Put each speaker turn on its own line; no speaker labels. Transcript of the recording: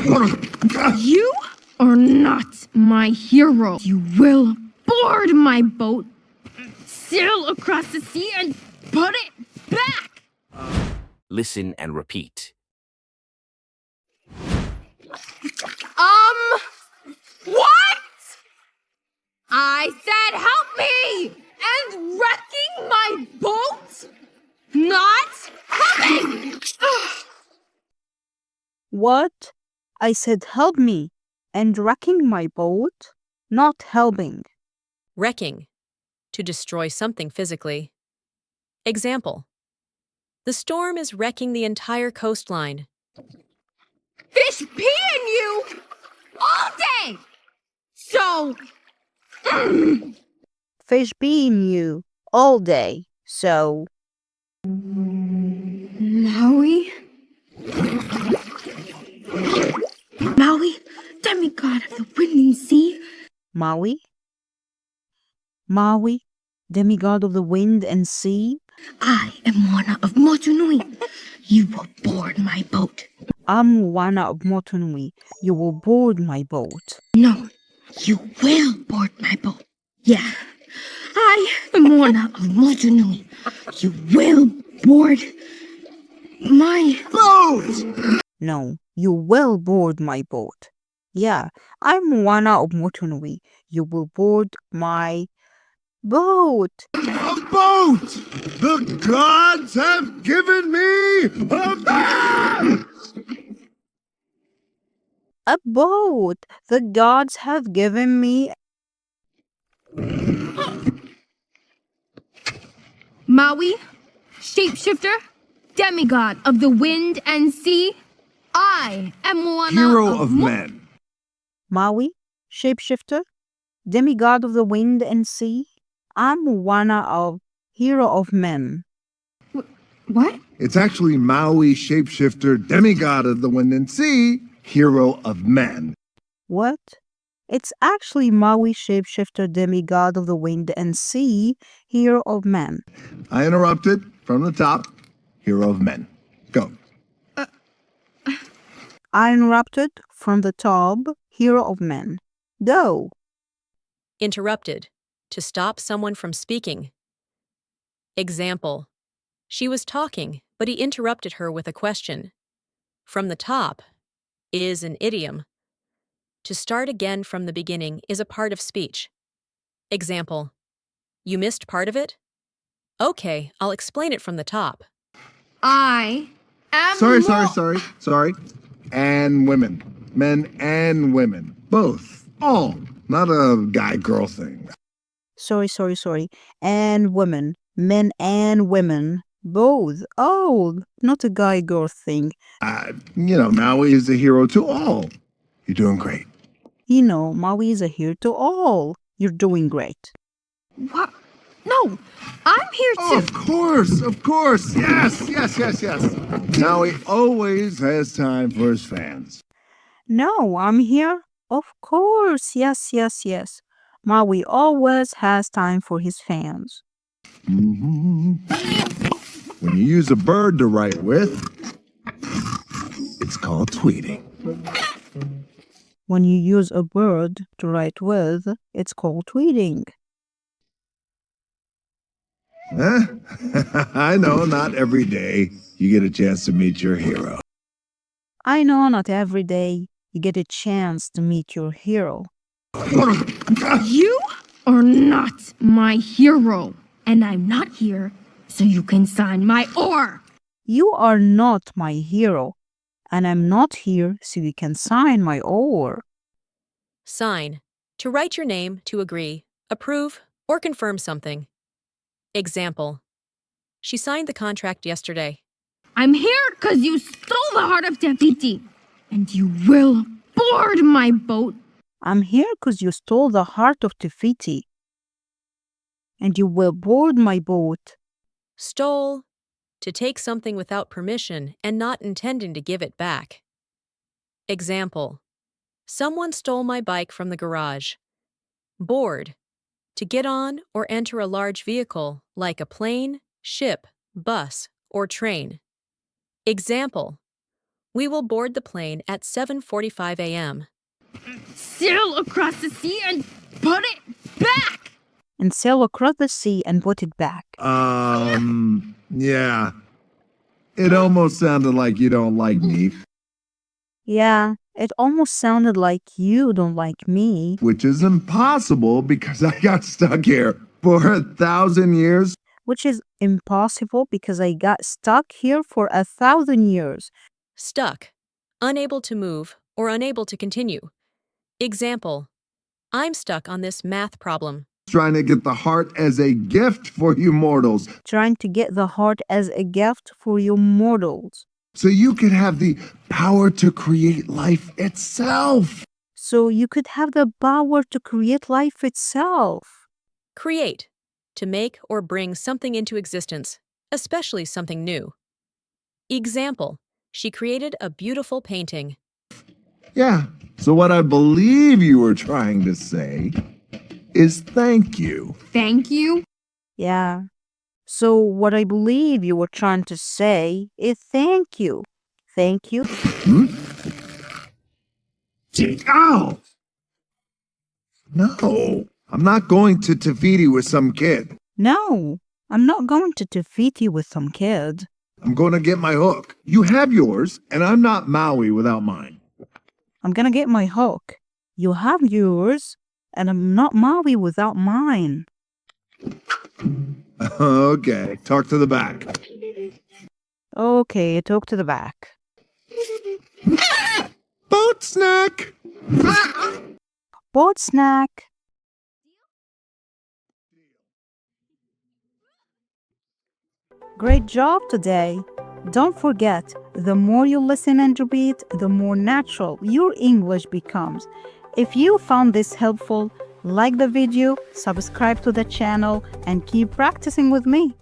You are not my hero. You will board my boat, sail across the sea, and put it back.
Listen and repeat.
What? I said help me! And wrecking my boat? Not helping!
What? I said help me, and wrecking my boat? Not helping.
Wrecking. To destroy something physically. Example. The storm is wrecking the entire coastline.
Fish pee in you all day! So...
Fish being you all day, so...
Maui? Maui, demigod of the wind and sea.
Maui? Maui, demigod of the wind and sea?
I am Moana of Motunui. You will board my boat.
I'm Moana of Motunui. You will board my boat.
No, you will board my boat. Yeah, I am Moana of Motunui. You will board my boat.
No, you will board my boat. Yeah, I'm Moana of Motunui. You will board my boat.
A boat! The gods have given me a boat!
A boat. The gods have given me.
Maui, shapeshifter, demigod of the wind and sea. I am Moana
Hero of men.
Maui, shapeshifter, demigod of the wind and sea. I'm Moana of hero of men.
What?
It's actually Maui, shapeshifter, demigod of the wind and sea, hero of men.
What? It's actually Maui, shapeshifter, demigod of the wind and sea, hero of men.
I interrupted from the top, hero of men. Go.
I interrupted from the top, hero of men. Go.
Interrupted. To stop someone from speaking. Example. She was talking, but he interrupted her with a question. From the top is an idiom. To start again from the beginning is a part of speech. Example. You missed part of it? Okay, I'll explain it from the top.
I am
Sorry. And women. Men and women. Both. All. Not a guy-girl thing.
Sorry. And women. Men and women. Both. Oh, not a guy-girl thing.
Maui is a hero to all. You're doing great.
Maui is a hero to all. You're doing great.
What? No, I'm here to...
Of course. Yes. Maui always has time for his fans.
No, I'm here. Of course. Yes. Maui always has time for his fans.
When you use a bird to write with, it's called tweeting.
When you use a bird to write with, it's called tweeting.
I know not every day you get a chance to meet your hero.
I know not every day you get a chance to meet your hero.
You are not my hero, and I'm not here so you can sign my oar.
You are not my hero, and I'm not here so you can sign my oar.
Sign. To write your name to agree, approve, or confirm something. Example. She signed the contract yesterday.
I'm here because you stole the heart of Te Fiti, and you will board my boat.
I'm here because you stole the heart of Te Fiti, and you will board my boat.
Stole. To take something without permission and not intending to give it back. Example. Someone stole my bike from the garage. Board. To get on or enter a large vehicle like a plane, ship, bus, or train. Example. We will board the plane at 7:45 a.m.
Sail across the sea and put it back!
And sail across the sea and put it back.
Yeah. It almost sounded like you don't like me,
Yeah, it almost sounded like you don't like me.
which is impossible because I got stuck here for 1,000 years.
Which is impossible because I got stuck here for 1,000 years.
Stuck, unable to move or unable to continue. Example, I'm stuck on this math problem.
Trying to get the heart as a gift for you mortals
Trying to get the heart as a gift for you mortals.
so you could have the power to create life itself.
So you could have the power to create life itself.
Create, to make or bring something into existence, especially something new. Example, she created a beautiful painting.
Yeah. So what I believe you were trying to say is thank you.
Thank you.
Yeah. So what I believe you were trying to say is thank you. Thank you.
Ow! No, I'm not going to Tahiti with some kid.
No, I'm not going to defeat you with some kid.
I'm going to get my hook. You have yours, and I'm not Maui without mine.
I'm gonna get my hook. You have yours, and I'm not Maui without mine.
Okay, talk to the back.
Okay, talk to the back.
Boat snack!
Board snack. Great job today. Don't forget, the more you listen and repeat, the more natural your English becomes. If you found this helpful, like the video, subscribe to the channel, and keep practicing with me.